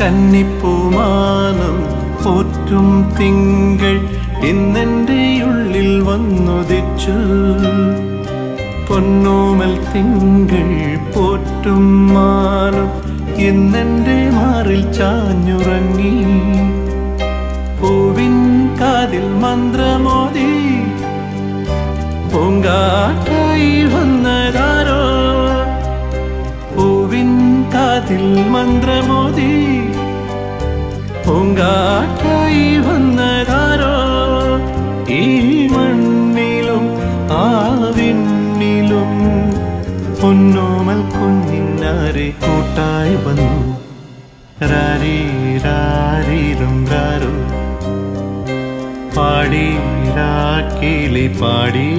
കന്നിപ്പൂമാനം പോറ്റും തിങ്കൾ ഇന്നെൻ്റെ ഉള്ളിൽ വന്നുദിച്ചു. പൊന്നോമൽ തിങ്കൾ പോറ്റും മാനം ഇന്നെൻ്റെ മാറിൽ ചാഞ്ഞുറങ്ങി. പൂവിൻ കാതിൽ മന്ത്രമോദി പൂങ്കാറ്റായി വന്നതാരോ. പൂവിൻ കാതിൽ മന്ത്രമോദി പൂങ്കാറ്റായി വന്നതാരോ. ഈ മണ്ണിലും ആവിണ്ണിലും പൊന്നോമൽ കുഞ്ഞിനാരെ കൂട്ടായി വന്നു. രാരീ രാരീരും രാരോ പാടി രാക്കിളി പാടി.